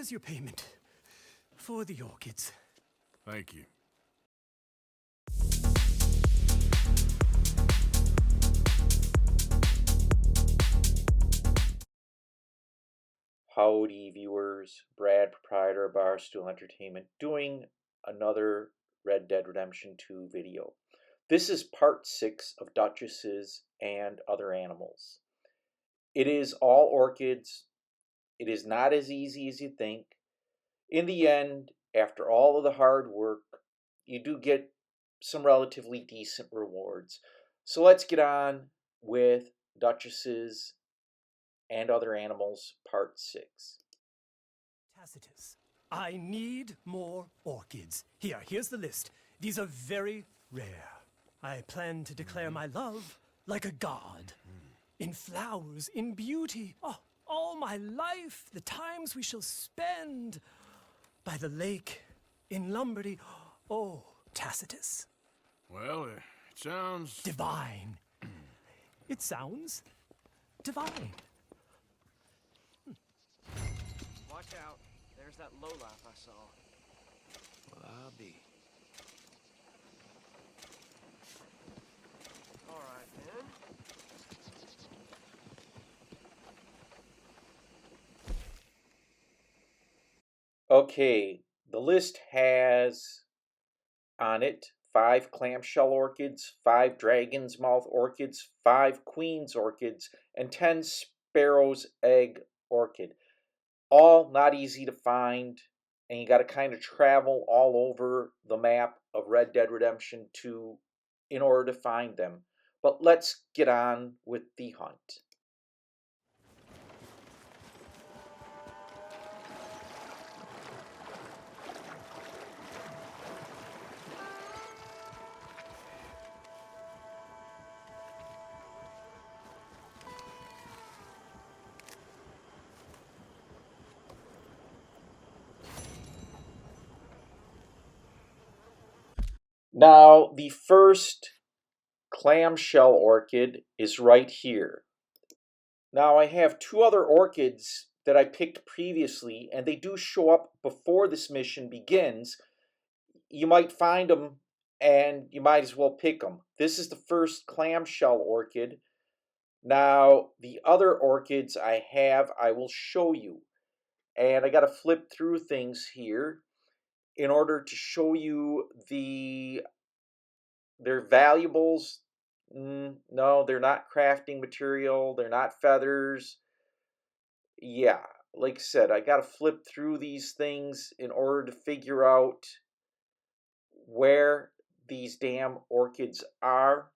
Here's your payment for the orchids. Thank you. Howdy viewers, Brad, proprietor of Barstool Entertainment, doing another Red Dead Redemption 2 video. This is part 6 of Duchesses and Other Animals. It is all orchids. It is not as easy as you think. In the end, after all of the hard work, you do get some relatively decent rewards. So let's get on with Duchesses and Other Animals, Part 6. Tacitus, I need more orchids. Here's the list. These are very rare. I plan to declare my love like a god. In flowers, in beauty. Oh, all my life, the times we shall spend by the lake, in Lombardy. Oh, Tacitus. Well, it sounds... Divine. It sounds divine. Watch out. There's that lowlife I saw. Well, I'll be. Alright, then. Okay, the list has on it 5 clamshell orchids, 5 dragon's mouth orchids, 5 queen's orchids, and 10 sparrow's egg orchid. All not easy to find, and you got to kind of travel all over the map of Red Dead Redemption 2 in order to find them. But let's get on with the hunt. Now, the first clamshell orchid is right here. Now, I have 2 other orchids that I picked previously, and they do show up before this mission begins. You might find them, and you might as well pick them. This is the first clamshell orchid. Now, the other orchids I have, I will show you. And I got to flip through things here in order to show you their valuables. No, they're not crafting material. They're not feathers. Yeah, like I said, I got to flip through these things in order to figure out where these damn orchids are.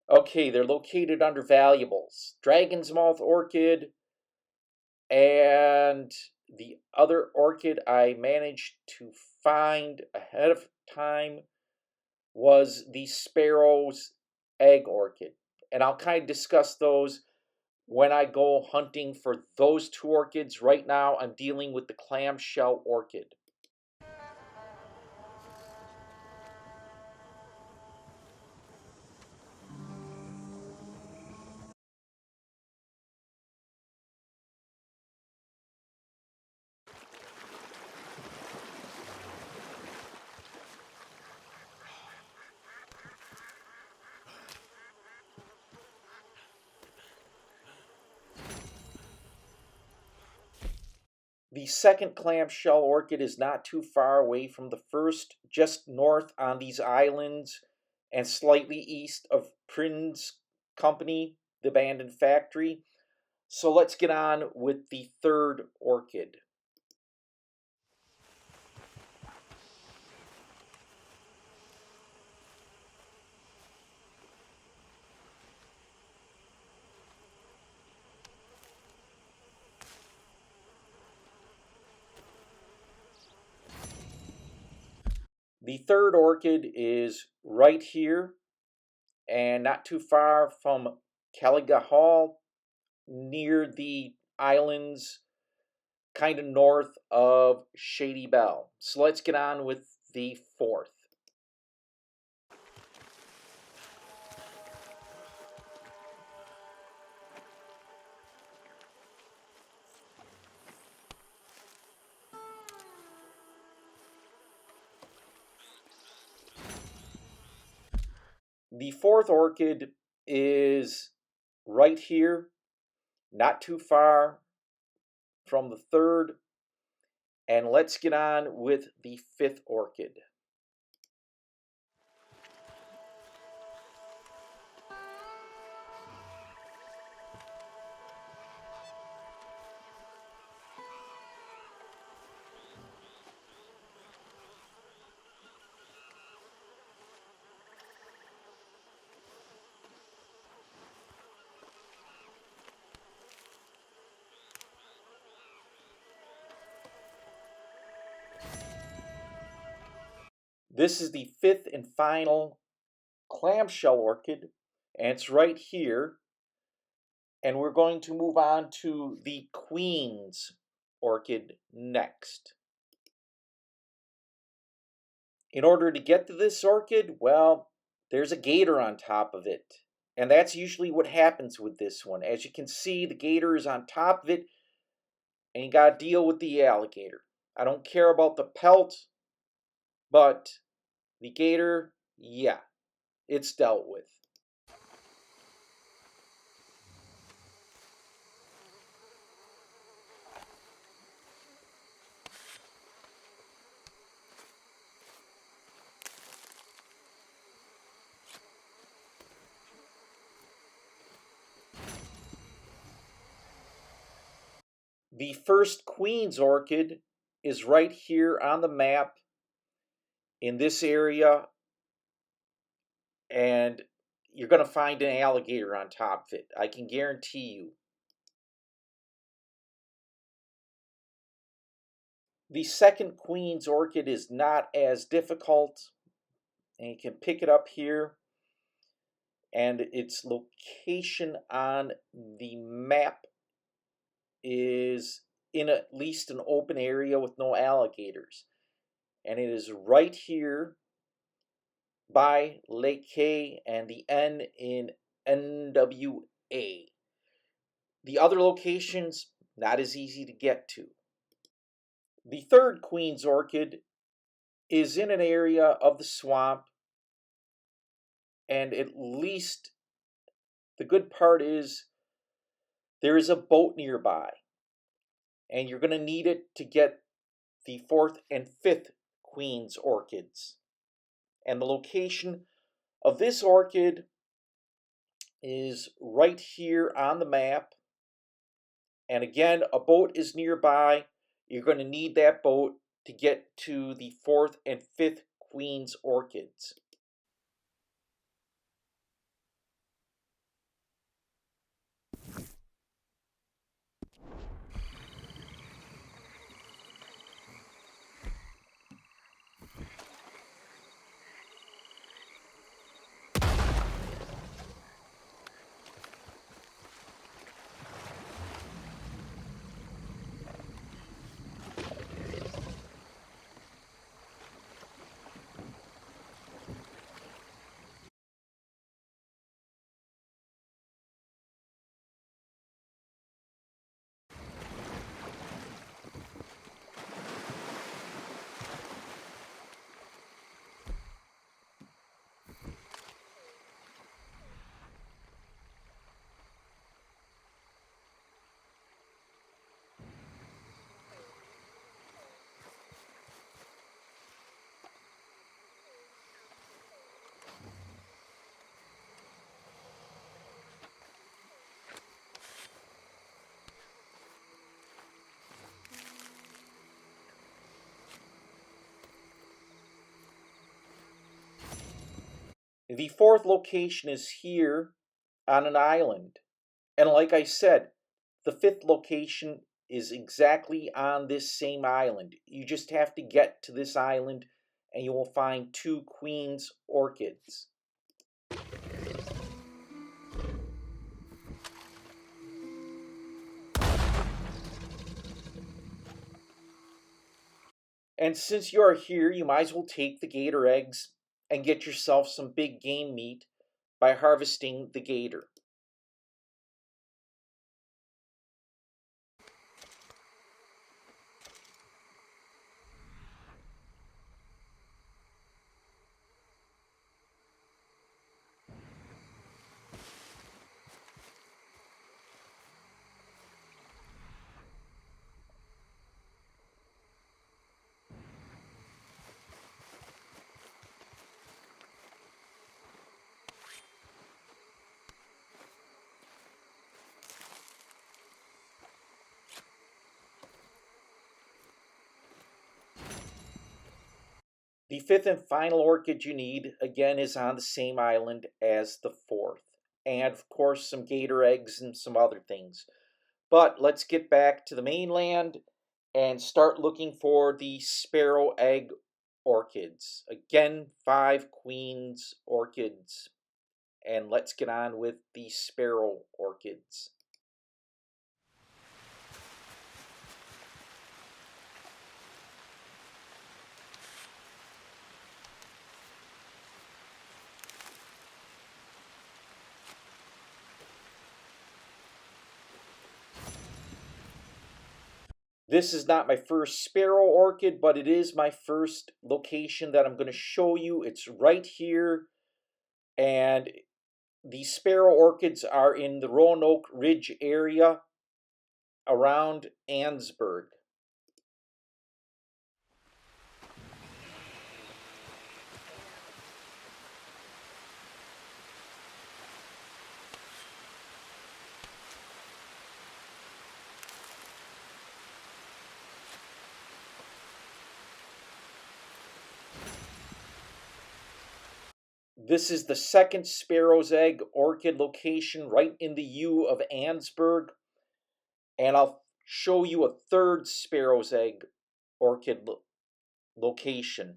Okay, they're located under valuables. Dragon's mouth orchid and the other orchid I managed to find ahead of time was the sparrow's egg orchid. And I'll kind of discuss those when I go hunting for those 2 orchids. Right now, I'm dealing with the clamshell orchid. The second clamshell orchid is not too far away from the first, just north on these islands and slightly east of Prin's Company, the abandoned factory. So let's get on with the third orchid. The third orchid is right here and not too far from Caliga Hall, near the islands, kind of north of Shady Bell. So let's get on with the fourth. The fourth orchid is right here, not too far from the third. And let's get on with the fifth orchid. This is the fifth and final clamshell orchid, and it's right here. And we're going to move on to the queen's orchid next. In order to get to this orchid, well, there's a gator on top of it. And that's usually what happens with this one. As you can see, the gator is on top of it, and you gotta deal with the alligator. I don't care about the pelt, but the gator, yeah, it's dealt with. The first queen's orchid is right here on the map in this area, and you're going to find an alligator on top of it. I can guarantee you. The second queen's orchid is not as difficult, and you can pick it up here, and its location on the map is in at least an open area with no alligators, and it is right here by Lake K and the N in NWA. The other locations, not as easy to get to. The third queen's orchid is in an area of the swamp, and at least the good part is there is a boat nearby, and you're going to need it to get the fourth and fifth queen's orchids. And the location of this orchid is right here on the map. And again, a boat is nearby. You're going to need that boat to get to the fourth and fifth queen's orchids. The fourth location is here on an island. And like I said, the fifth location is exactly on this same island. You just have to get to this island and you will find two queen's orchids. And since you are here, you might as well take the gator eggs and get yourself some big game meat by harvesting the gator. The fifth and final orchid you need, again, is on the same island as the fourth. And, of course, some gator eggs and some other things. But let's get back to the mainland and start looking for the sparrow egg orchids. Again, 5 queens orchids. And let's get on with the sparrow orchids. This is not my first sparrow orchid, but it is my first location that I'm going to show you. It's right here, and the sparrow orchids are in the Roanoke Ridge area around Ansburg. This is the second sparrow's egg orchid location right in the U of Ansburg. And I'll show you a third sparrow's egg orchid location.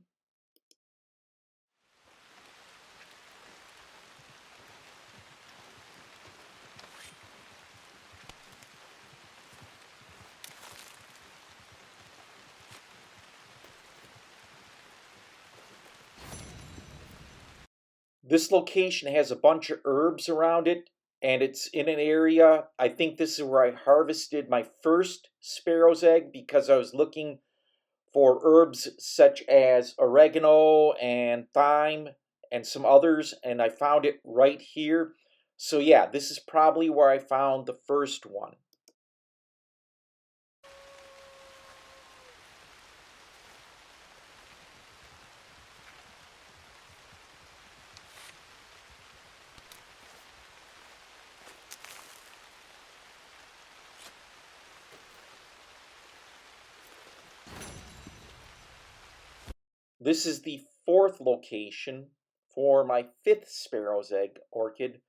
This location has a bunch of herbs around it, and it's in an area, I think this is where I harvested my first sparrow's egg because I was looking for herbs such as oregano and thyme and some others, and I found it right here. So yeah, this is probably where I found the first one. This is the fourth location for my fifth sparrow's egg orchid,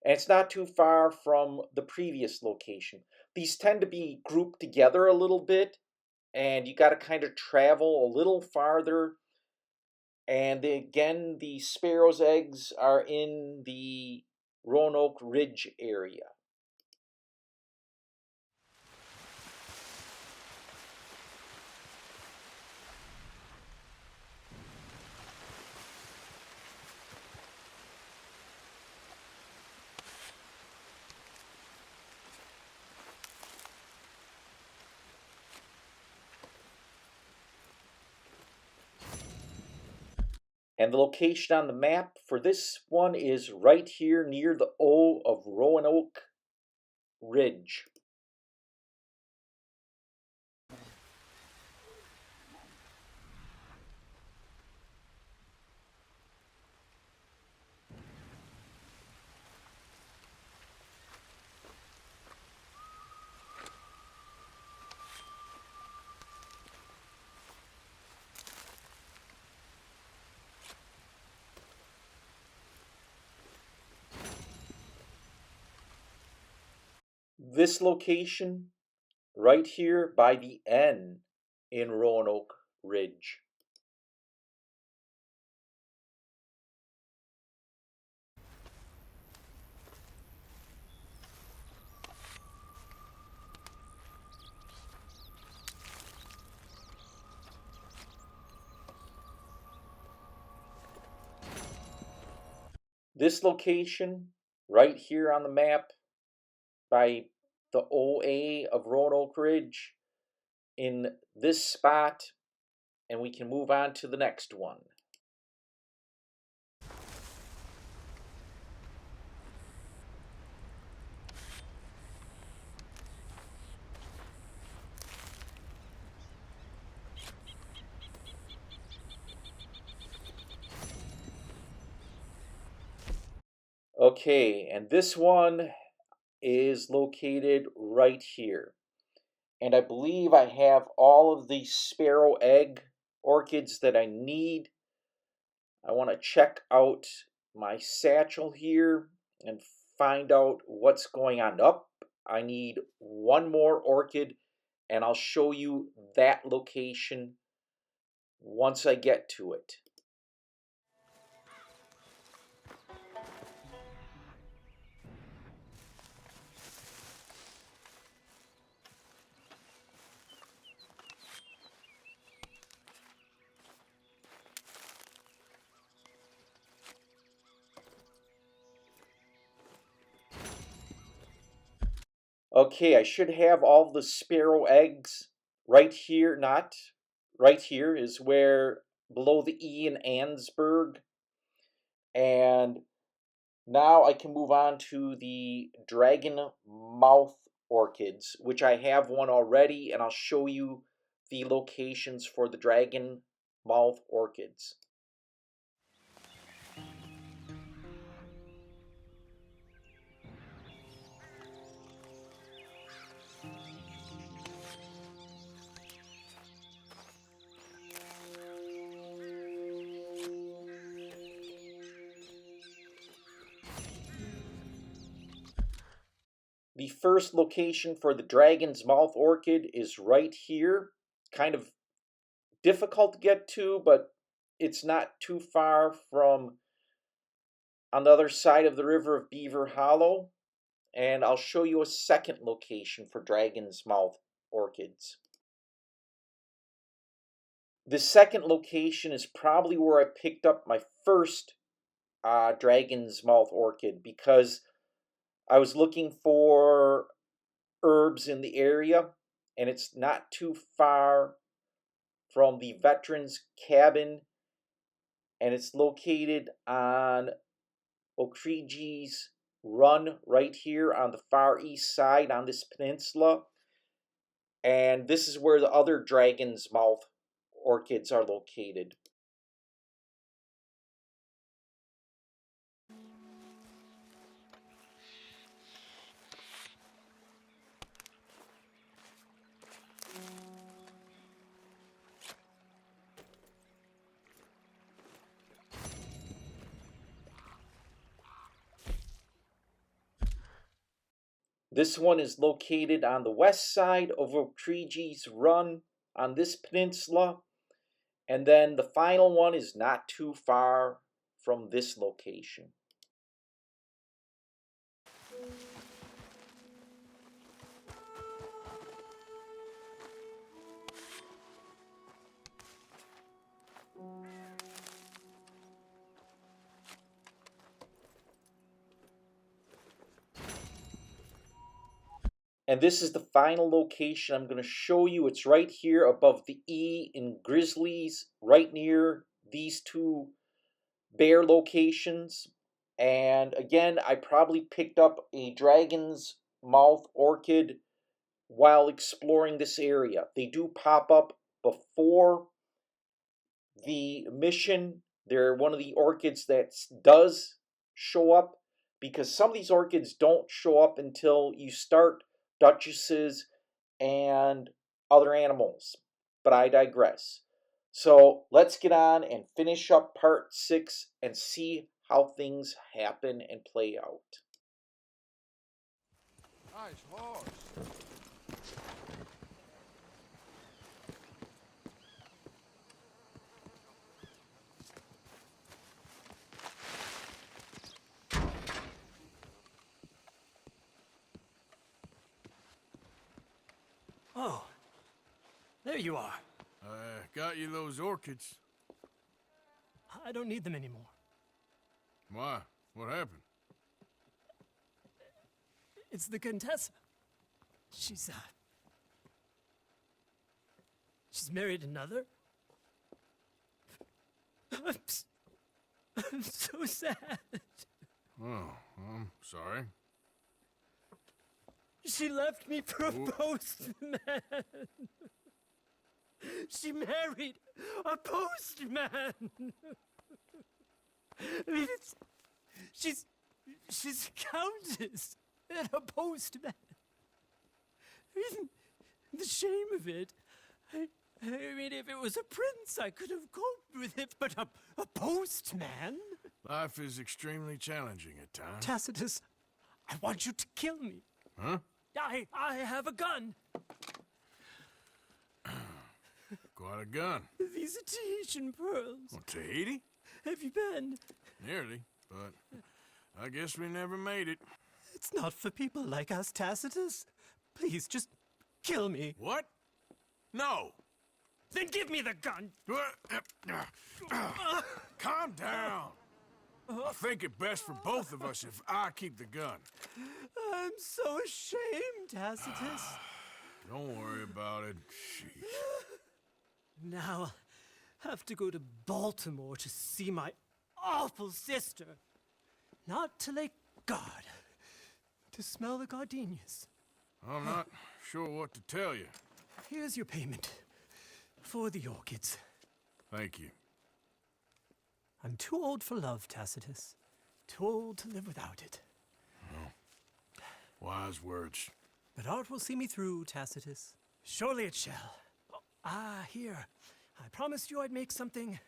and it's not too far from the previous location. These tend to be grouped together a little bit, and you got to kind of travel a little farther. And again, the sparrow's eggs are in the Roanoke Ridge area. And the location on the map for this one is right here near the O of Roanoke Ridge. This location right here by the N in Roanoke Ridge. This location right here on the map by the OA of Roanoke Ridge in this spot, and we can move on to the next one. Okay, and this one is located right here. And I believe I have all of the sparrow egg orchids that I need. I want to check out my satchel here and find out what's going on. Up, I need one more orchid, and I'll show you that location once I get to it. Okay, I should have all the sparrow eggs right here. Not right here is where below the E in Ansberg. And now I can move on to the dragon mouth orchids, which I have one already, and I'll show you the locations for the dragon mouth orchids. The first location for the dragon's mouth orchid is right here. Kind of difficult to get to, but it's not too far from on the other side of the river of Beaver Hollow. And I'll show you a second location for dragon's mouth orchids. The second location is probably where I picked up my first dragon's mouth orchid, because I was looking for herbs in the area, and it's not too far from the veterans cabin, and it's located on O'Creegee's Run right here on the far east side on this peninsula. And this is where the other dragon's mouth orchids are located. This one is located on the west side of O'Creegee's Run on this peninsula. And then the final one is not too far from this location. And this is the final location I'm going to show you. It's right here above the E in Grizzlies, right near these two bear locations. And again, I probably picked up a dragon's mouth orchid while exploring this area. They do pop up before the mission. They're one of the orchids that does show up, because some of these orchids don't show up until you start Duchesses and other animals. But I digress. So let's get on and finish up part 6 and see how things happen and play out. Nice horse. Oh, there you are. Got you those orchids. I don't need them anymore. Why? What happened? It's the Contessa. She's married another. I'm so sad. Oh, I'm sorry. She left me for a postman. She married a postman. I mean, she's a countess and a postman. I mean, the shame of it. I mean, if it was a prince, I could have coped with it, but a postman? Life is extremely challenging at times. Tacitus, I want you to kill me. Huh? I have a gun. Quite a gun. These are Tahitian pearls. Well, Tahiti? Have you been? Nearly, but I guess we never made it. It's not for people like us, Tacitus. Please, just kill me. What? No. Then give me the gun. Calm down. I think it best for both of us if I keep the gun. I'm so ashamed, Tacitus. Don't worry about it. Sheesh. Now I'll have to go to Baltimore to see my awful sister. Not to Lake God. To smell the gardenias. I'm not sure what to tell you. Here's your payment. For the orchids. Thank you. I'm too old for love, Tacitus. Too old to live without it. Wise words. But art will see me through, Tacitus. Surely it shall. Here. I promised you I'd make something.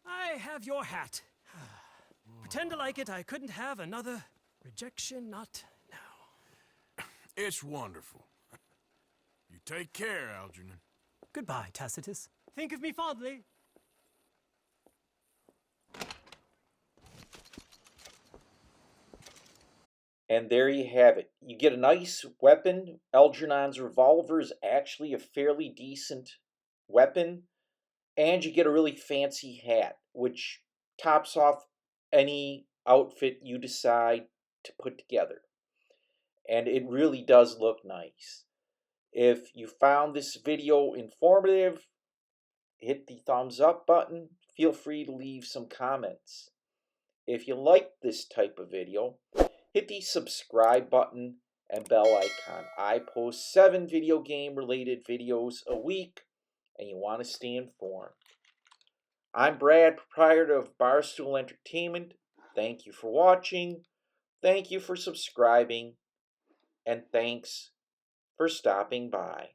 I have your hat. Pretend to like it. I couldn't have another rejection, not now. It's wonderful. You take care, Algernon. Goodbye, Tacitus. Think of me fondly. And there you have it. You get a nice weapon. Algernon's revolver is actually a fairly decent weapon. And you get a really fancy hat, which tops off any outfit you decide to put together. And it really does look nice. If you found this video informative, hit the thumbs up button. Feel free to leave some comments. If you like this type of video, hit the subscribe button and bell icon. I post 7 video game related videos a week, and you want to stay informed. I'm Brad, proprietor of Barstool Entertainment. Thank you for watching. Thank you for subscribing. And thanks for stopping by.